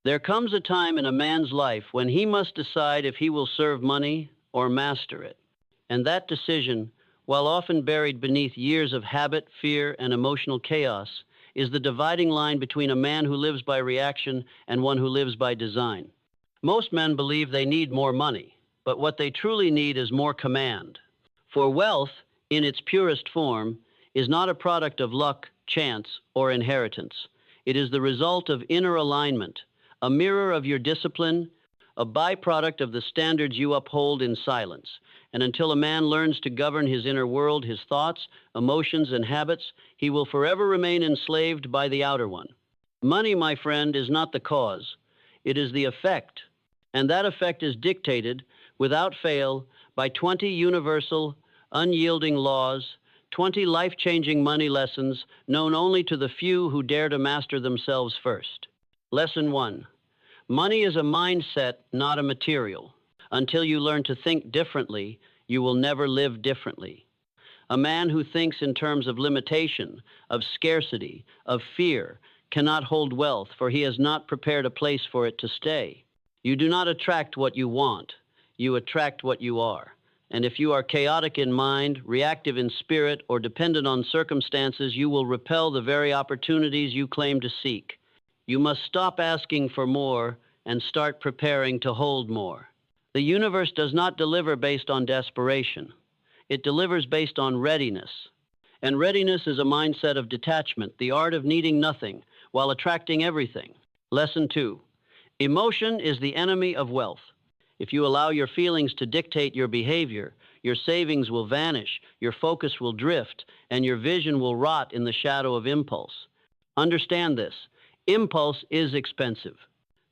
There comes a time in a man's life when he must decide if he will serve money or master it. And that decision, while often buried beneath years of habit, fear, and emotional chaos, is the dividing line between a man who lives by reaction and one who lives by design. Most men believe they need more money, but what they truly need is more command. For wealth, in its purest form, is not a product of luck, chance, or inheritance. It is the result of inner alignment, a mirror of your discipline, a byproduct of the standards you uphold in silence. And until a man learns to govern his inner world, his thoughts, emotions, and habits, he will forever remain enslaved by the outer one. Money, my friend, is not the cause. It is the effect. And that effect is dictated, without fail, by 20 universal, unyielding laws, 20 life-changing money lessons known only to the few who dare to master themselves first. Lesson 1. Money is a mindset, not a material. Until you learn to think differently, you will never live differently. A man who thinks in terms of limitation, of scarcity, of fear, cannot hold wealth, for he has not prepared a place for it to stay. You do not attract what you want. You attract what you are. And if you are chaotic in mind, reactive in spirit, or dependent on circumstances, you will repel the very opportunities you claim to seek. You must stop asking for more and start preparing to hold more. The universe does not deliver based on desperation. It delivers based on readiness. And readiness is a mindset of detachment, the art of needing nothing while attracting everything. Lesson 2. Emotion is the enemy of wealth. If you allow your feelings to dictate your behavior, your savings will vanish, your focus will drift, and your vision will rot in the shadow of impulse. Understand this. Impulse is expensive.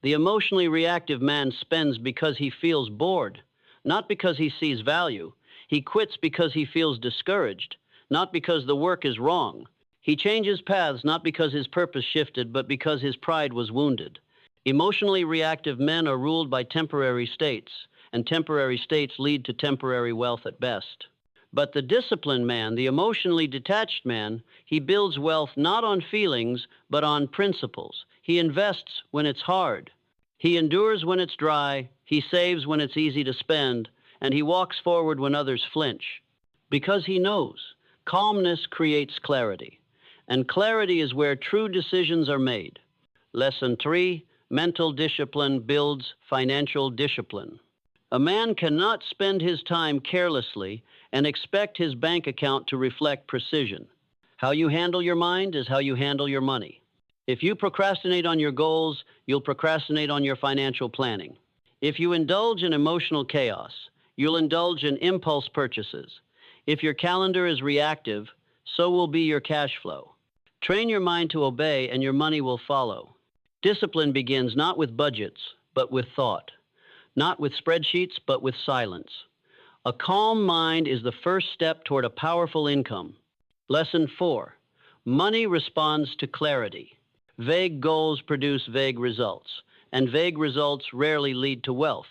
The emotionally reactive man spends because he feels bored, not because he sees value. He quits because he feels discouraged, not because the work is wrong. He changes paths not because his purpose shifted, but because his pride was wounded. Emotionally reactive men are ruled by temporary states, and temporary states lead to temporary wealth at best. But the disciplined man, the emotionally detached man, he builds wealth not on feelings, but on principles. He invests when it's hard. He endures when it's dry. He saves when it's easy to spend. And he walks forward when others flinch. Because he knows calmness creates clarity. And clarity is where true decisions are made. Lesson 3. Mental discipline builds financial discipline. A man cannot spend his time carelessly and expect his bank account to reflect precision. How you handle your mind is how you handle your money. If you procrastinate on your goals, you'll procrastinate on your financial planning. If you indulge in emotional chaos, you'll indulge in impulse purchases. If your calendar is reactive, so will be your cash flow. Train your mind to obey and your money will follow. Discipline begins not with budgets, but with thought. Not with spreadsheets, but with silence. A calm mind is the first step toward a powerful income. Lesson 4. Money responds to clarity. Vague goals produce vague results, and vague results rarely lead to wealth.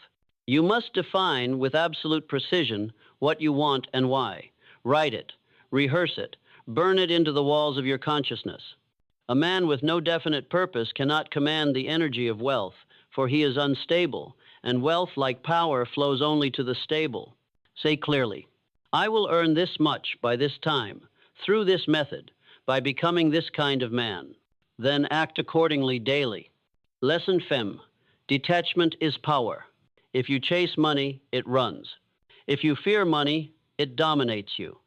You must define with absolute precision what you want and why. Write it, rehearse it, burn it into the walls of your consciousness. A man with no definite purpose cannot command the energy of wealth, for he is unstable, and wealth, like power, flows only to the stable. Say clearly, I will earn this much by this time, through this method, by becoming this kind of man. Then act accordingly daily. Lesson 5. Detachment is power. If you chase money, it runs. If you fear money, it dominates you.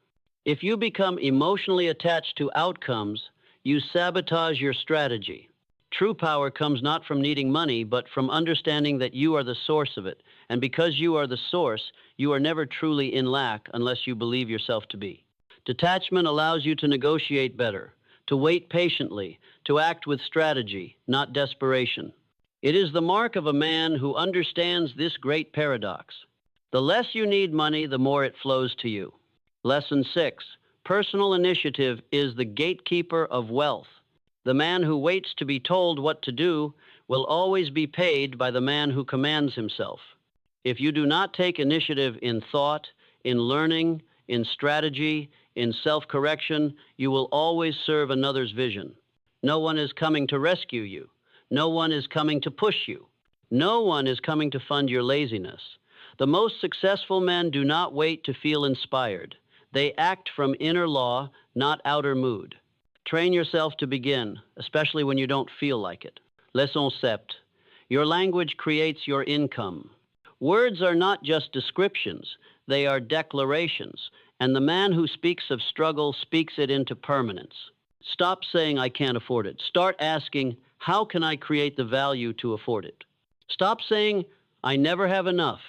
If you become emotionally attached to outcomes, you sabotage your strategy. True power comes not from needing money, but from understanding that you are the source of it. And because you are the source, you are never truly in lack unless you believe yourself to be. Detachment allows you to negotiate better, to wait patiently, to act with strategy, not desperation. It is the mark of a man who understands this great paradox. The less you need money, the more it flows to you. Lesson 6. Personal initiative is the gatekeeper of wealth. The man who waits to be told what to do will always be paid by the man who commands himself. If you do not take initiative in thought, in learning, in strategy, in self-correction, you will always serve another's vision. No one is coming to rescue you. No one is coming to push you. No one is coming to fund your laziness. The most successful men do not wait to feel inspired. They act from inner law, not outer mood. Train yourself to begin, especially when you don't feel like it. Leçon sept. Your language creates your income. Words are not just descriptions, they are declarations, and the man who speaks of struggle speaks it into permanence. Stop saying, I can't afford it. Start asking, how can I create the value to afford it? Stop saying, I never have enough.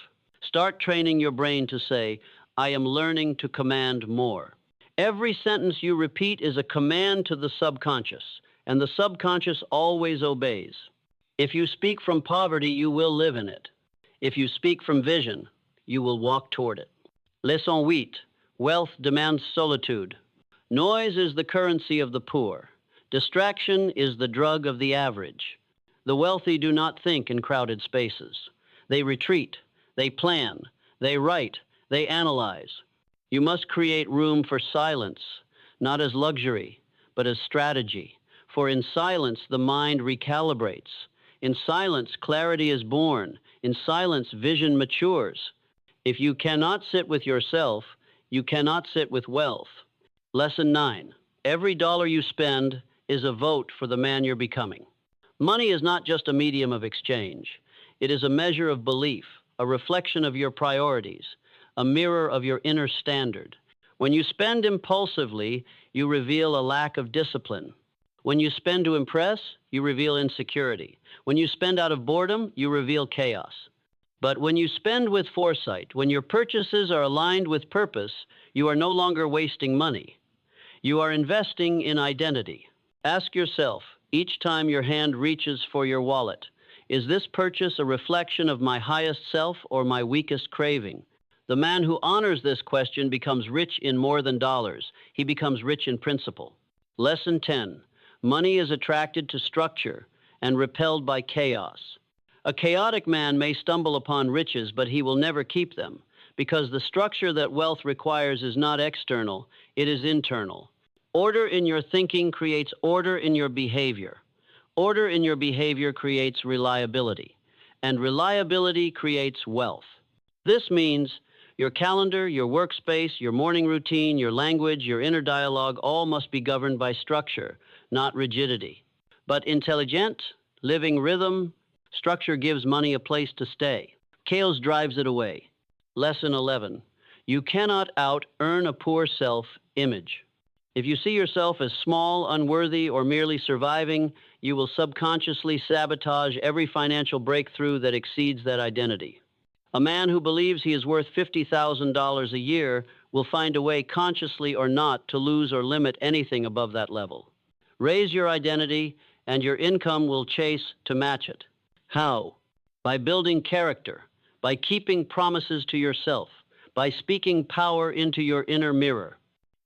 Start training your brain to say, I am learning to command more. Every sentence you repeat is a command to the subconscious, and the subconscious always obeys. If you speak from poverty, you will live in it. If you speak from vision, you will walk toward it. Leçon 8. Wealth demands solitude. Noise is the currency of the poor. Distraction is the drug of the average. The wealthy do not think in crowded spaces. They retreat, they plan, they write, they analyze. You must create room for silence, not as luxury, but as strategy. For in silence, the mind recalibrates. In silence, clarity is born. In silence, vision matures. If you cannot sit with yourself, you cannot sit with wealth. Lesson 9. Every dollar you spend is a vote for the man you're becoming. Money is not just a medium of exchange. It is a measure of belief, a reflection of your priorities, a mirror of your inner standard. When you spend impulsively, you reveal a lack of discipline. When you spend to impress, you reveal insecurity. When you spend out of boredom, you reveal chaos. But when you spend with foresight, when your purchases are aligned with purpose, you are no longer wasting money. You are investing in identity. Ask yourself, each time your hand reaches for your wallet, is this purchase a reflection of my highest self or my weakest craving? The man who honors this question becomes rich in more than dollars. He becomes rich in principle. Lesson 10. Money is attracted to structure and repelled by chaos. A chaotic man may stumble upon riches, but he will never keep them, because the structure that wealth requires is not external, it is internal. Order in your thinking creates order in your behavior. Order in your behavior creates reliability, and reliability creates wealth. This means your calendar, your workspace, your morning routine, your language, your inner dialogue, all must be governed by structure, not rigidity. But intelligent, living rhythm, structure gives money a place to stay. Chaos drives it away. Lesson 11. You cannot out-earn a poor self-image. If you see yourself as small, unworthy, or merely surviving, you will subconsciously sabotage every financial breakthrough that exceeds that identity. A man who believes he is worth $50,000 a year will find a way, consciously or not, to lose or limit anything above that level. Raise your identity, and your income will chase to match it. How? By building character, by keeping promises to yourself, by speaking power into your inner mirror.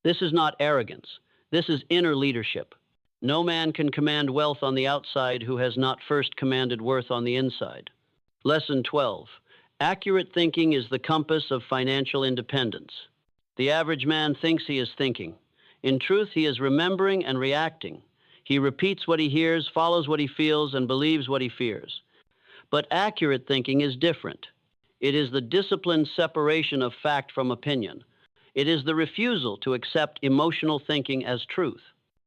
This is not arrogance. This is inner leadership. No man can command wealth on the outside who has not first commanded worth on the inside. Lesson 12. Accurate thinking is the compass of financial independence. The average man thinks he is thinking. In truth, he is remembering and reacting. He repeats what he hears, follows what he feels, and believes what he fears. But accurate thinking is different. It is the disciplined separation of fact from opinion. It is the refusal to accept emotional thinking as truth.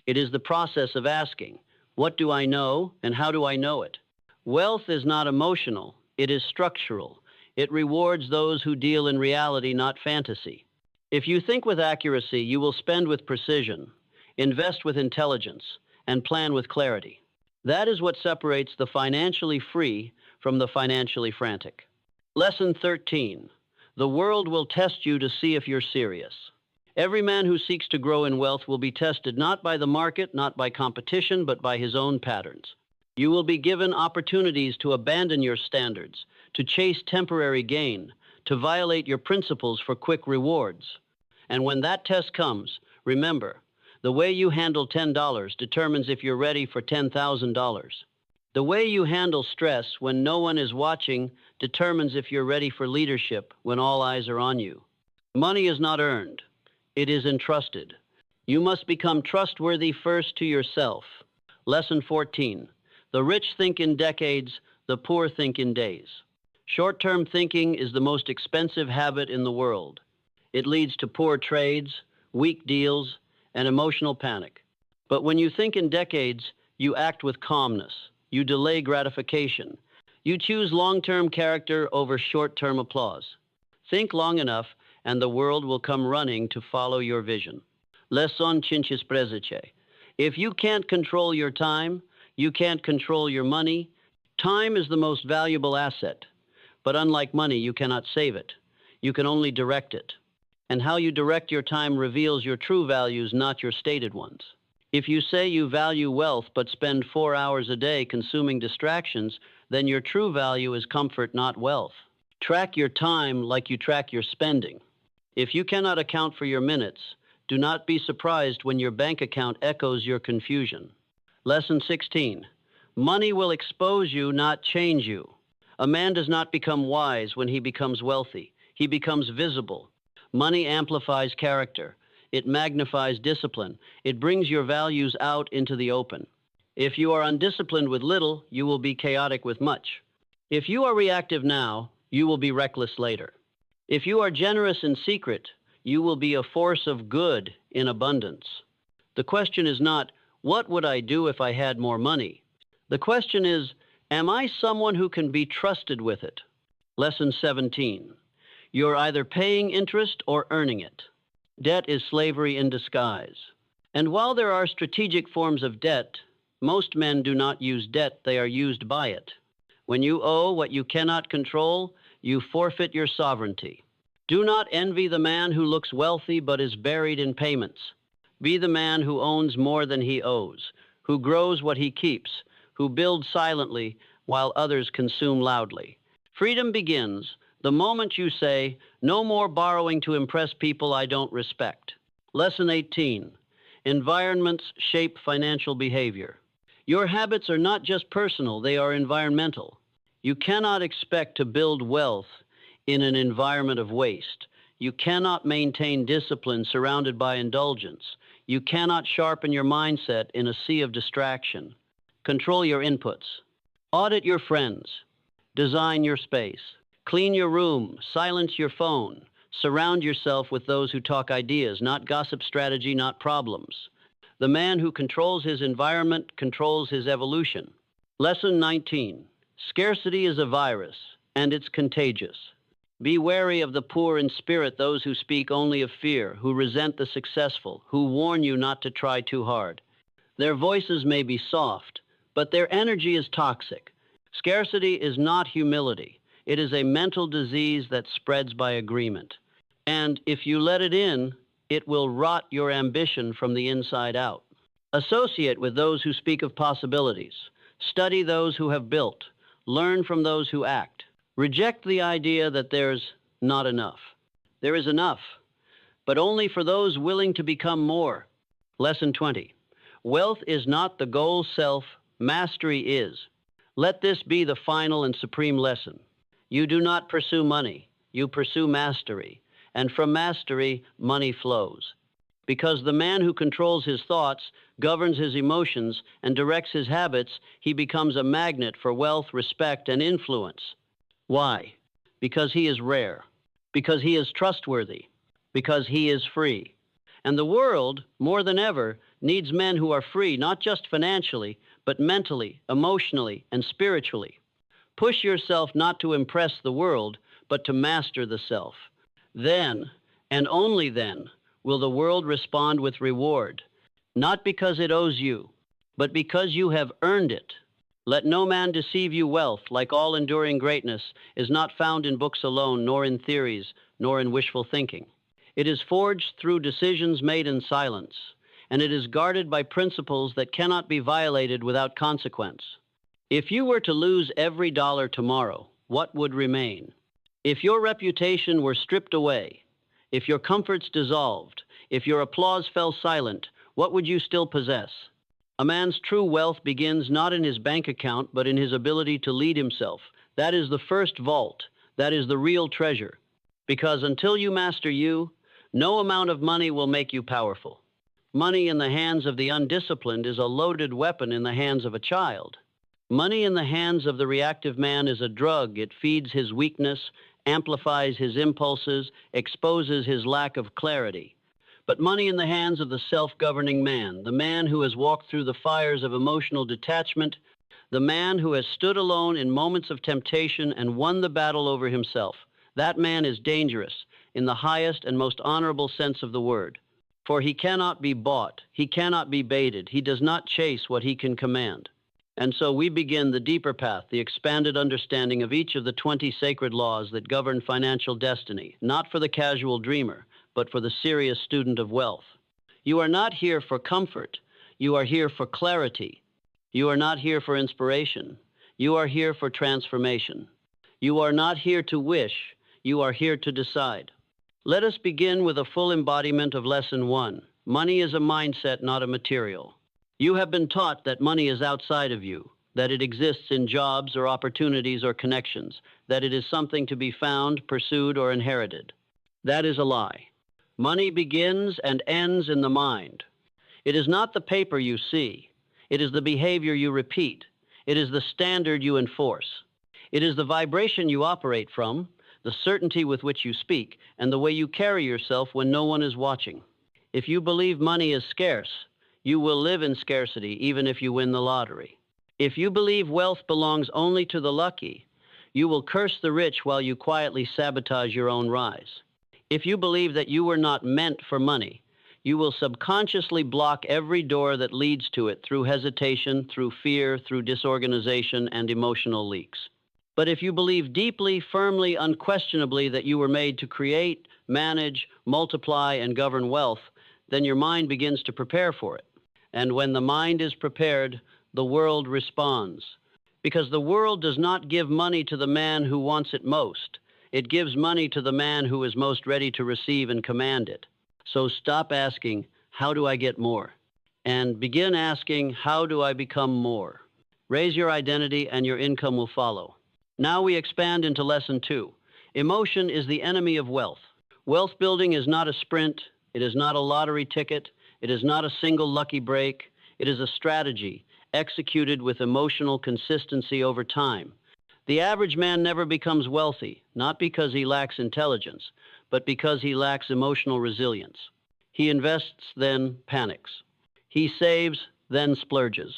It is the process of asking, what do I know and how do I know it? Wealth is not emotional, it is structural. It rewards those who deal in reality, not fantasy. If you think with accuracy, you will spend with precision, invest with intelligence, and plan with clarity. That is what separates the financially free from the financially frantic. Lesson 13. The world will test you to see if you're serious. Every man who seeks to grow in wealth will be tested not by the market, not by competition, but by his own patterns. You will be given opportunities to abandon your standards, to chase temporary gain, to violate your principles for quick rewards. And when that test comes, remember, the way you handle $10 determines if you're ready for $10,000. The way you handle stress when no one is watching determines if you're ready for leadership when all eyes are on you. Money is not earned. It is entrusted. You must become trustworthy first to yourself. Lesson 14. The rich think in decades, the poor think in days. Short-term thinking is the most expensive habit in the world. It leads to poor trades, weak deals, and emotional panic. But when you think in decades, you act with calmness. You delay gratification. You choose long-term character over short-term applause. Think long enough, and the world will come running to follow your vision. Leson cincis prezice. If you can't control your time, you can't control your money. Time is the most valuable asset. But unlike money, you cannot save it. You can only direct it. And how you direct your time reveals your true values, not your stated ones. If you say you value wealth but spend 4 hours a day consuming distractions, then your true value is comfort, not wealth. Track your time like you track your spending. If you cannot account for your minutes, do not be surprised when your bank account echoes your confusion. Lesson 16. Money will expose you, not change you. A man does not become wise when he becomes wealthy. He becomes visible. Money amplifies character. It magnifies discipline. It brings your values out into the open. If you are undisciplined with little, you will be chaotic with much. If you are reactive now, you will be reckless later. If you are generous in secret, you will be a force of good in abundance. The question is not, what would I do if I had more money? The question is, am I someone who can be trusted with it? Lesson 17. You're either paying interest or earning it. Debt is slavery in disguise. And while there are strategic forms of debt, most men do not use debt, they are used by it. When you owe what you cannot control, you forfeit your sovereignty. Do not envy the man who looks wealthy but is buried in payments. Be the man who owns more than he owes, who grows what he keeps, who builds silently while others consume loudly. Freedom begins the moment you say, no more borrowing to impress people I don't respect. Lesson 18. Environments shape financial behavior. Your habits are not just personal, they are environmental. You cannot expect to build wealth in an environment of waste. You cannot maintain discipline surrounded by indulgence. You cannot sharpen your mindset in a sea of distraction. Control your inputs. Audit your friends. Design your space. Clean your room. Silence your phone. Surround yourself with those who talk ideas, not gossip strategy, not problems. The man who controls his environment controls his evolution. Lesson 19. Scarcity is a virus, and it's contagious. Be wary of the poor in spirit, those who speak only of fear, who resent the successful, who warn you not to try too hard. Their voices may be soft, but their energy is toxic. Scarcity is not humility. It is a mental disease that spreads by agreement. And if you let it in, it will rot your ambition from the inside out. Associate with those who speak of possibilities. Study those who have built. Learn from those who act. Reject the idea that there's not enough. There is enough, but only for those willing to become more. Lesson 20. Wealth is not the goal self, mastery is. Let this be the final and supreme lesson. You do not pursue money, you pursue mastery. And from mastery, money flows. Because the man who controls his thoughts, governs his emotions, and directs his habits, he becomes a magnet for wealth, respect, and influence. Why? Because he is rare. Because he is trustworthy. Because he is free. And the world, more than ever, needs men who are free, not just financially, but mentally, emotionally, and spiritually. Push yourself not to impress the world, but to master the self. Then, and only then, will the world respond with reward, not because it owes you, but because you have earned it. Let no man deceive you. Wealth, like all enduring greatness, is not found in books alone, nor in theories, nor in wishful thinking. It is forged through decisions made in silence, and it is guarded by principles that cannot be violated without consequence. If you were to lose every dollar tomorrow, what would remain? If your reputation were stripped away, if your comforts dissolved, if your applause fell silent, what would you still possess? A man's true wealth begins not in his bank account, but in his ability to lead himself. That is the first vault. That is the real treasure. Because until you master you, no amount of money will make you powerful. Money in the hands of the undisciplined is a loaded weapon in the hands of a child. Money in the hands of the reactive man is a drug. It feeds his weakness, amplifies his impulses, exposes his lack of clarity. But money in the hands of the self-governing man, the man who has walked through the fires of emotional detachment, the man who has stood alone in moments of temptation and won the battle over himself, that man is dangerous in the highest and most honorable sense of the word. For he cannot be bought, he cannot be baited, he does not chase what he can command. And so we begin the deeper path, the expanded understanding of each of the 20 sacred laws that govern financial destiny, not for the casual dreamer, but for the serious student of wealth. You are not here for comfort. You are here for clarity. You are not here for inspiration. You are here for transformation. You are not here to wish. You are here to decide. Let us begin with a full embodiment of Lesson 1. Money is a mindset, not a material. You have been taught that money is outside of you, that it exists in jobs or opportunities or connections, that it is something to be found, pursued, or inherited. That is a lie. Money begins and ends in the mind. It is not the paper you see. It is the behavior you repeat. It is the standard you enforce. It is the vibration you operate from, the certainty with which you speak, and the way you carry yourself when no one is watching. If you believe money is scarce, you will live in scarcity even if you win the lottery. If you believe wealth belongs only to the lucky, you will curse the rich while you quietly sabotage your own rise. If you believe that you were not meant for money, you will subconsciously block every door that leads to it through hesitation, through fear, through disorganization, and emotional leaks. But if you believe deeply, firmly, unquestionably that you were made to create, manage, multiply, and govern wealth, then your mind begins to prepare for it. And when the mind is prepared, the world responds. Because the world does not give money to the man who wants it most. It gives money to the man who is most ready to receive and command it. So stop asking, how do I get more? And begin asking, how do I become more? Raise your identity and your income will follow. Now we expand into Lesson 2. Emotion is the enemy of wealth. Wealth building is not a sprint. It is not a lottery ticket. It is not a single lucky break. It is a strategy executed with emotional consistency over time. The average man never becomes wealthy, not because he lacks intelligence, but because he lacks emotional resilience. He invests, then panics. He saves, then splurges.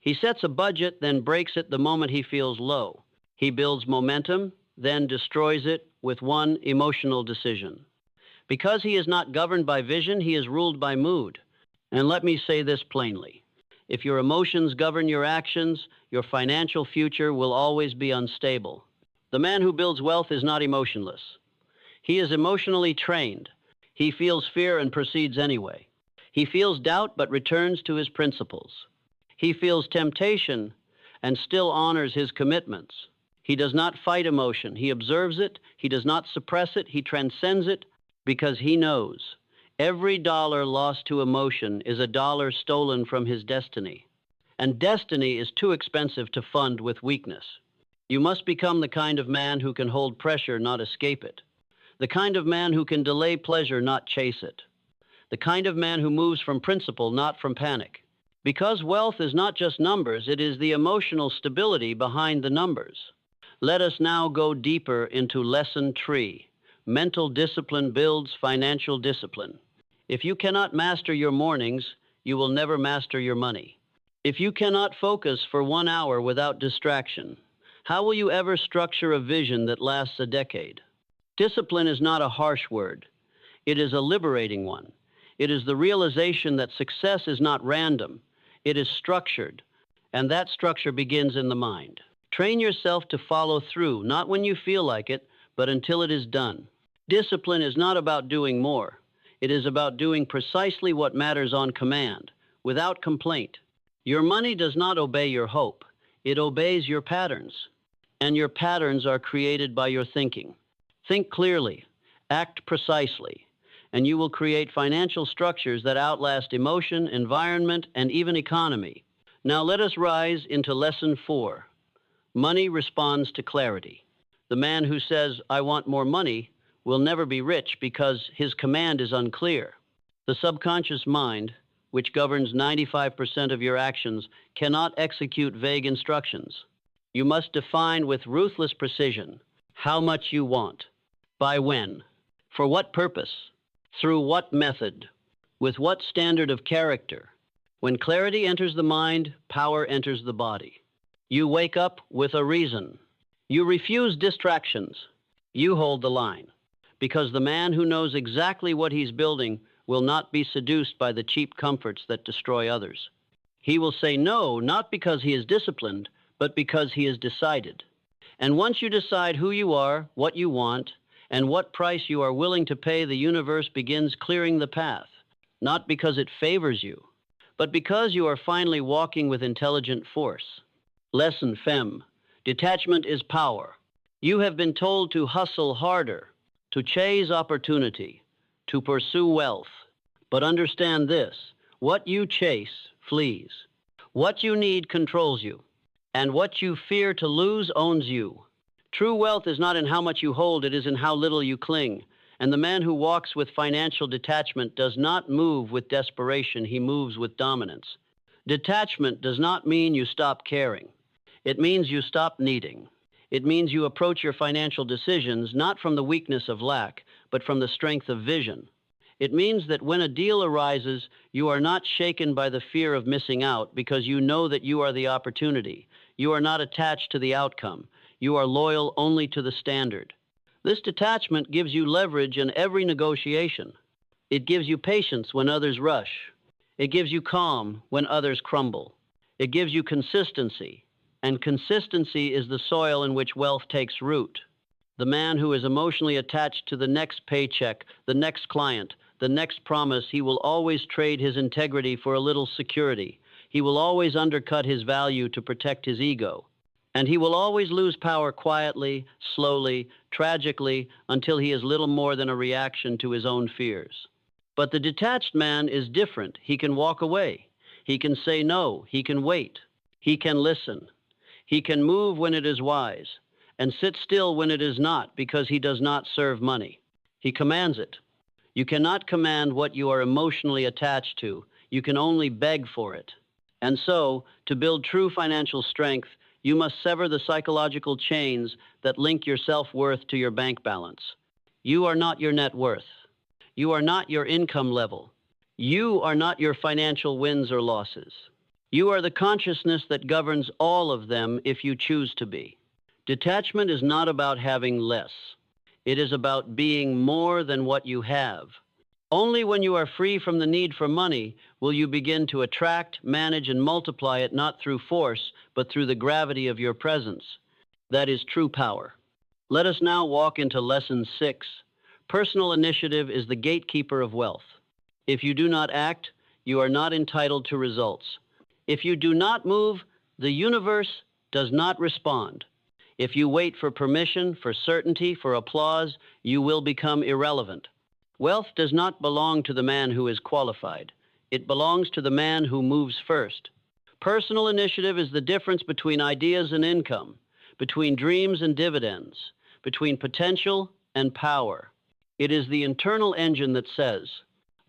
He sets a budget, then breaks it the moment he feels low. He builds momentum, then destroys it with one emotional decision. Because he is not governed by vision, he is ruled by mood. And let me say this plainly. If your emotions govern your actions, your financial future will always be unstable. The man who builds wealth is not emotionless. He is emotionally trained. He feels fear and proceeds anyway. He feels doubt but returns to his principles. He feels temptation and still honors his commitments. He does not fight emotion. He observes it. He does not suppress it. He transcends it because he knows every dollar lost to emotion is a dollar stolen from his destiny. And destiny is too expensive to fund with weakness. You must become the kind of man who can hold pressure, not escape it. The kind of man who can delay pleasure, not chase it. The kind of man who moves from principle, not from panic. Because wealth is not just numbers, it is the emotional stability behind the numbers. Let us now go deeper into Lesson 3. Mental discipline builds financial discipline. If you cannot master your mornings, you will never master your money. If you cannot focus for 1 hour without distraction, how will you ever structure a vision that lasts a decade? Discipline is not a harsh word. It is a liberating one. It is the realization that success is not random. It is structured, and that structure begins in the mind. Train yourself to follow through, not when you feel like it, but until it is done. Discipline is not about doing more. It is about doing precisely what matters on command, without complaint. Your money does not obey your hope. It obeys your patterns. And your patterns are created by your thinking. Think clearly, act precisely, and you will create financial structures that outlast emotion, environment, and even economy. Now let us rise into Lesson 4. Money responds to clarity. The man who says, "I want more money," will never be rich because his command is unclear. The subconscious mind, which governs 95% of your actions, cannot execute vague instructions. You must define with ruthless precision how much you want, by when, for what purpose, through what method, with what standard of character. When clarity enters the mind, power enters the body. You wake up with a reason. You refuse distractions. You hold the line. Because the man who knows exactly what he's building will not be seduced by the cheap comforts that destroy others. He will say no, not because he is disciplined, but because he is decided. And once you decide who you are, what you want, and what price you are willing to pay, the universe begins clearing the path, not because it favors you, but because you are finally walking with intelligent force. Lesson Fem. Detachment is power. You have been told to hustle harder, to chase opportunity, to pursue wealth. But understand this, what you chase flees. What you need controls you, and what you fear to lose owns you. True wealth is not in how much you hold, it is in how little you cling. And the man who walks with financial detachment does not move with desperation, he moves with dominance. Detachment does not mean you stop caring. It means you stop needing. It means you approach your financial decisions not from the weakness of lack, but from the strength of vision. It means that when a deal arises, you are not shaken by the fear of missing out because you know that you are the opportunity. You are not attached to the outcome. You are loyal only to the standard. This detachment gives you leverage in every negotiation. It gives you patience when others rush. It gives you calm when others crumble. It gives you consistency. And consistency is the soil in which wealth takes root. The man who is emotionally attached to the next paycheck, the next client, the next promise, he will always trade his integrity for a little security. He will always undercut his value to protect his ego. And he will always lose power quietly, slowly, tragically, until he is little more than a reaction to his own fears. But the detached man is different. He can walk away. He can say no. He can wait. He can listen. He can move when it is wise, and sit still when it is not, because he does not serve money. He commands it. You cannot command what you are emotionally attached to. You can only beg for it. And so, to build true financial strength, you must sever the psychological chains that link your self-worth to your bank balance. You are not your net worth. You are not your income level. You are not your financial wins or losses. You are the consciousness that governs all of them if you choose to be. Detachment is not about having less. It is about being more than what you have. Only when you are free from the need for money will you begin to attract, manage, and multiply it not through force, but through the gravity of your presence. That is true power. Let us now walk into Lesson 6. Personal initiative is the gatekeeper of wealth. If you do not act, you are not entitled to results. If you do not move, the universe does not respond. If you wait for permission, for certainty, for applause, you will become irrelevant. Wealth does not belong to the man who is qualified. It belongs to the man who moves first. Personal initiative is the difference between ideas and income, between dreams and dividends, between potential and power. It is the internal engine that says,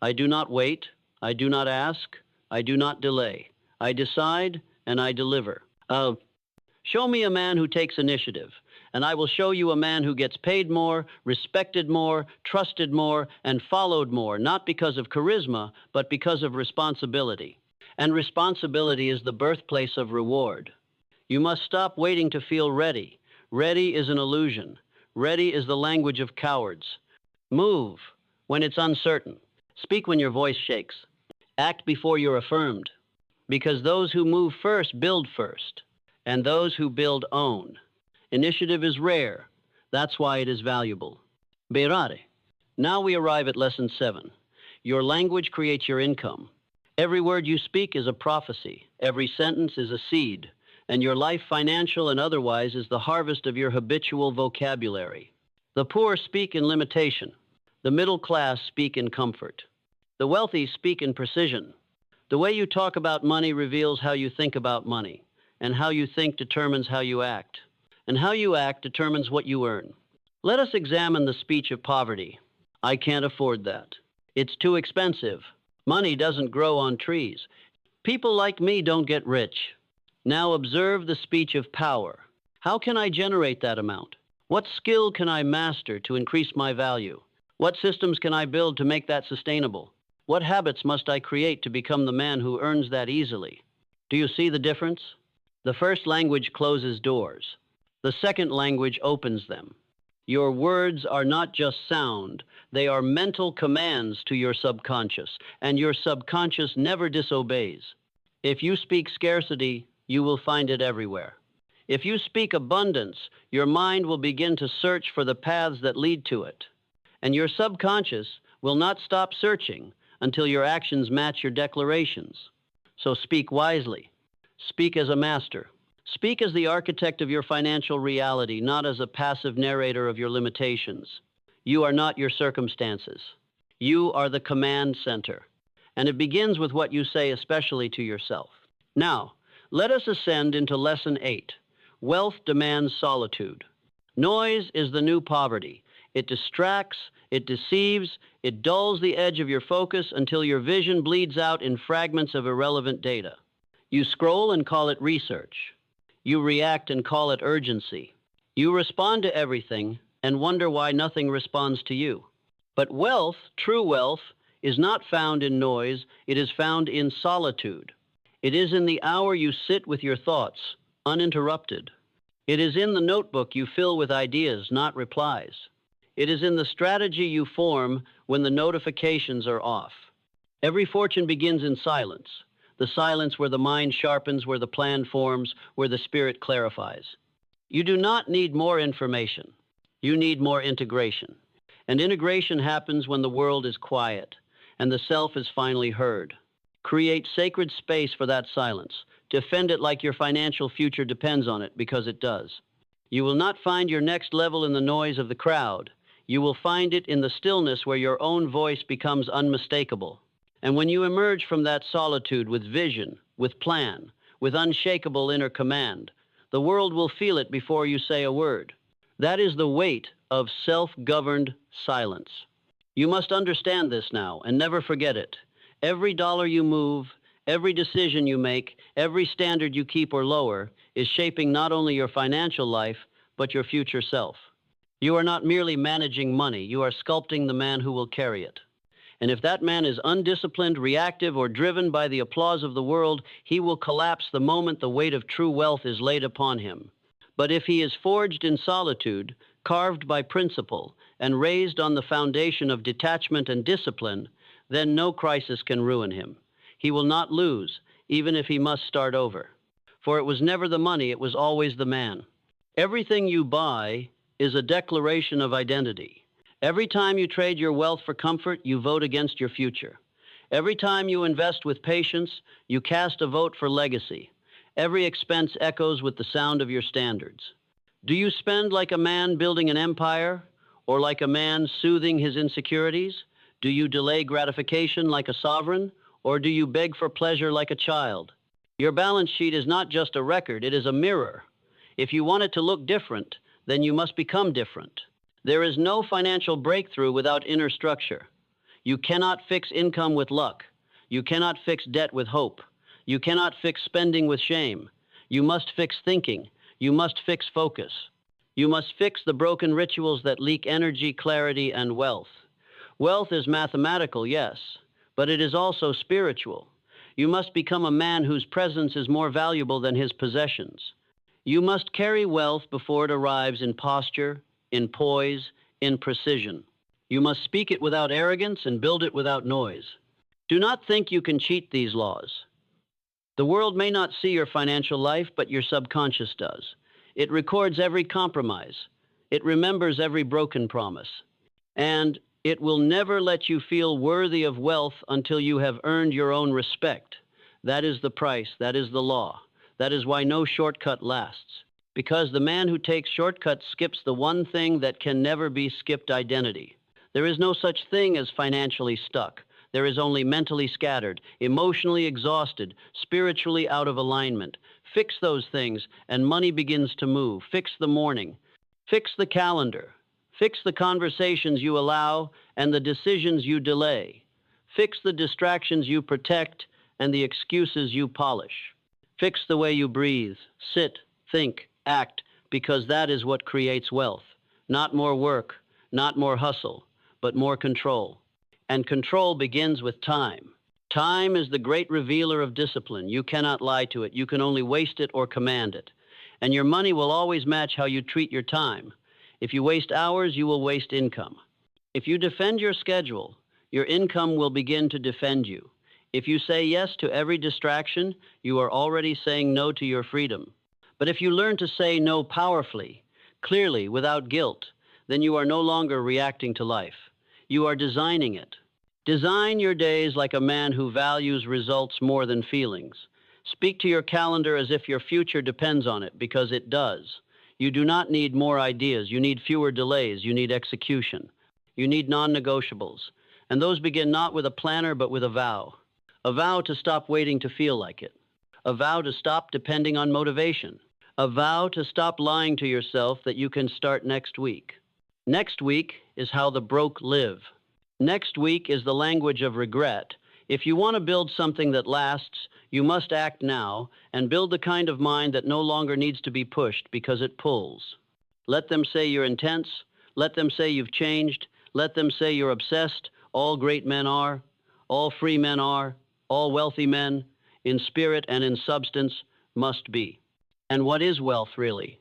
I do not wait, I do not ask, I do not delay. I decide and I deliver. Show me a man who takes initiative, and I will show you a man who gets paid more, respected more, trusted more, and followed more, not because of charisma, but because of responsibility. And responsibility is the birthplace of reward. You must stop waiting to feel ready. Ready is an illusion. Ready is the language of cowards. Move when it's uncertain. Speak when your voice shakes. Act before you're affirmed. Because those who move first build first, and those who build own. Initiative is rare. That's why it is valuable. Beirare. Now we arrive at Lesson 7. Your language creates your income. Every word you speak is a prophecy. Every sentence is a seed. And your life, financial and otherwise, is the harvest of your habitual vocabulary. The poor speak in limitation. The middle class speak in comfort. The wealthy speak in precision. The way you talk about money reveals how you think about money, and how you think determines how you act, and how you act determines what you earn. Let us examine the speech of poverty. I can't afford that. It's too expensive. Money doesn't grow on trees. People like me don't get rich. Now observe the speech of power. How can I generate that amount? What skill can I master to increase my value? What systems can I build to make that sustainable? What habits must I create to become the man who earns that easily? Do you see the difference? The first language closes doors. The second language opens them. Your words are not just sound, they are mental commands to your subconscious, and your subconscious never disobeys. If you speak scarcity, you will find it everywhere. If you speak abundance, your mind will begin to search for the paths that lead to it. And your subconscious will not stop searching until your actions match your declarations. So speak wisely. Speak as a master. Speak as the architect of your financial reality, not as a passive narrator of your limitations. You are not your circumstances. You are the command center. And it begins with what you say, especially to yourself. Now, let us ascend into Lesson 8. Wealth demands solitude. Noise is the new poverty. It distracts, it deceives, it dulls the edge of your focus until your vision bleeds out in fragments of irrelevant data. You scroll and call it research. You react and call it urgency. You respond to everything and wonder why nothing responds to you. But wealth, true wealth, is not found in noise, it is found in solitude. It is in the hour you sit with your thoughts, uninterrupted. It is in the notebook you fill with ideas, not replies. It is in the strategy you form when the notifications are off. Every fortune begins in silence, the silence where the mind sharpens, where the plan forms, where the spirit clarifies. You do not need more information. You need more integration. And integration happens when the world is quiet and the self is finally heard. Create sacred space for that silence. Defend it like your financial future depends on it, because it does. You will not find your next level in the noise of the crowd. You will find it in the stillness where your own voice becomes unmistakable. And when you emerge from that solitude with vision, with plan, with unshakable inner command, the world will feel it before you say a word. That is the weight of self-governed silence. You must understand this now and never forget it. Every dollar you move, every decision you make, every standard you keep or lower is shaping not only your financial life, but your future self. You are not merely managing money, you are sculpting the man who will carry it. And if that man is undisciplined, reactive, or driven by the applause of the world, he will collapse the moment the weight of true wealth is laid upon him. But if he is forged in solitude, carved by principle, and raised on the foundation of detachment and discipline, then no crisis can ruin him. He will not lose, even if he must start over. For it was never the money, it was always the man. Everything you buy is a declaration of identity. Every time you trade your wealth for comfort, you vote against your future. Every time you invest with patience, you cast a vote for legacy. Every expense echoes with the sound of your standards. Do you spend like a man building an empire, or like a man soothing his insecurities? Do you delay gratification like a sovereign, or do you beg for pleasure like a child? Your balance sheet is not just a record, it is a mirror. If you want it to look different, then you must become different. There is no financial breakthrough without inner structure. You cannot fix income with luck. You cannot fix debt with hope. You cannot fix spending with shame. You must fix thinking. You must fix focus. You must fix the broken rituals that leak energy, clarity, and wealth. Wealth is mathematical, yes, but it is also spiritual. You must become a man whose presence is more valuable than his possessions. You must carry wealth before it arrives in posture, in poise, in precision. You must speak it without arrogance and build it without noise. Do not think you can cheat these laws. The world may not see your financial life, but your subconscious does. It records every compromise. It remembers every broken promise. And it will never let you feel worthy of wealth until you have earned your own respect. That is the price. That is the law. That is why no shortcut lasts. Because the man who takes shortcuts skips the one thing that can never be skipped: identity. There is no such thing as financially stuck. There is only mentally scattered, emotionally exhausted, spiritually out of alignment. Fix those things, and money begins to move. Fix the morning. Fix the calendar. Fix the conversations you allow and the decisions you delay. Fix the distractions you protect and the excuses you polish. Fix the way you breathe, sit, think, act, because that is what creates wealth. Not more work, not more hustle, but more control. And control begins with time. Time is the great revealer of discipline. You cannot lie to it. You can only waste it or command it. And your money will always match how you treat your time. If you waste hours, you will waste income. If you defend your schedule, your income will begin to defend you. If you say yes to every distraction, you are already saying no to your freedom. But if you learn to say no powerfully, clearly, without guilt, then you are no longer reacting to life. You are designing it. Design your days like a man who values results more than feelings. Speak to your calendar as if your future depends on it, because it does. You do not need more ideas. You need fewer delays. You need execution. You need non-negotiables. And those begin not with a planner, but with a vow. A vow to stop waiting to feel like it. A vow to stop depending on motivation. A vow to stop lying to yourself that you can start next week. Next week is how the broke live. Next week is the language of regret. If you want to build something that lasts, you must act now and build the kind of mind that no longer needs to be pushed because it pulls. Let them say you're intense. Let them say you've changed. Let them say you're obsessed. All great men are. All free men are. All wealthy men, in spirit and in substance, must be. And what is wealth, really?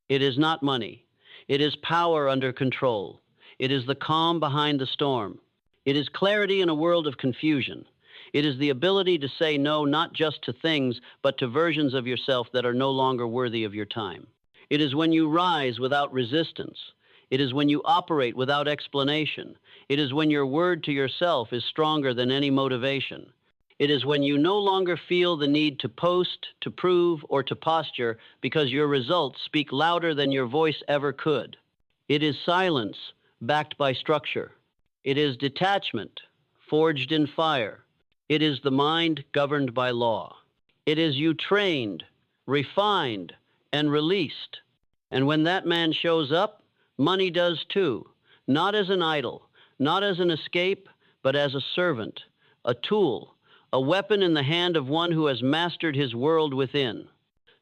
It is not money. It is power under control. It is the calm behind the storm. It is clarity in a world of confusion. It is the ability to say no not just to things, but to versions of yourself that are no longer worthy of your time. It is when you rise without resistance. It is when you operate without explanation. It is when your word to yourself is stronger than any motivation. It is when you no longer feel the need to post, to prove, or to posture because your results speak louder than your voice ever could. It is silence backed by structure. It is detachment forged in fire. It is the mind governed by law. It is you trained, refined, and released. And when that man shows up, money does too, not as an idol, not as an escape, but as a servant, a tool, a weapon in the hand of one who has mastered his world within.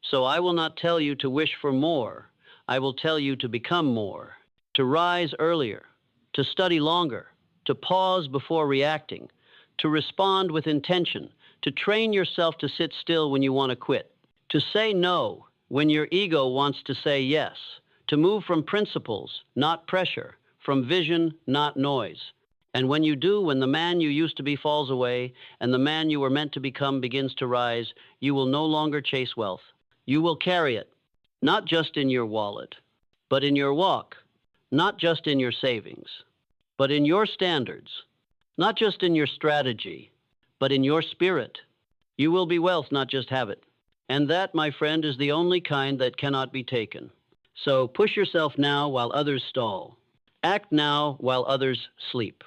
So I will not tell you to wish for more. I will tell you to become more, to rise earlier, to study longer, to pause before reacting, to respond with intention, to train yourself to sit still when you want to quit, to say no when your ego wants to say yes, to move from principles, not pressure, from vision, not noise. And when you do, when the man you used to be falls away and the man you were meant to become begins to rise, you will no longer chase wealth. You will carry it, not just in your wallet, but in your walk, not just in your savings, but in your standards, not just in your strategy, but in your spirit. You will be wealth, not just habit. And that, my friend, is the only kind that cannot be taken. So push yourself now while others stall. Act now while others sleep.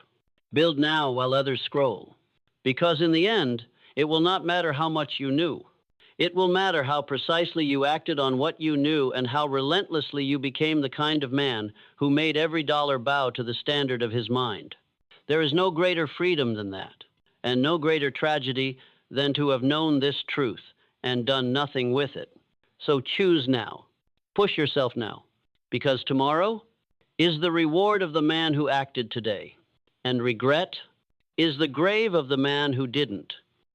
Build now while others scroll. Because in the end, it will not matter how much you knew. It will matter how precisely you acted on what you knew and how relentlessly you became the kind of man who made every dollar bow to the standard of his mind. There is no greater freedom than that, and no greater tragedy than to have known this truth and done nothing with it. So choose now. Push yourself now, because tomorrow is the reward of the man who acted today, and regret is the grave of the man who didn't.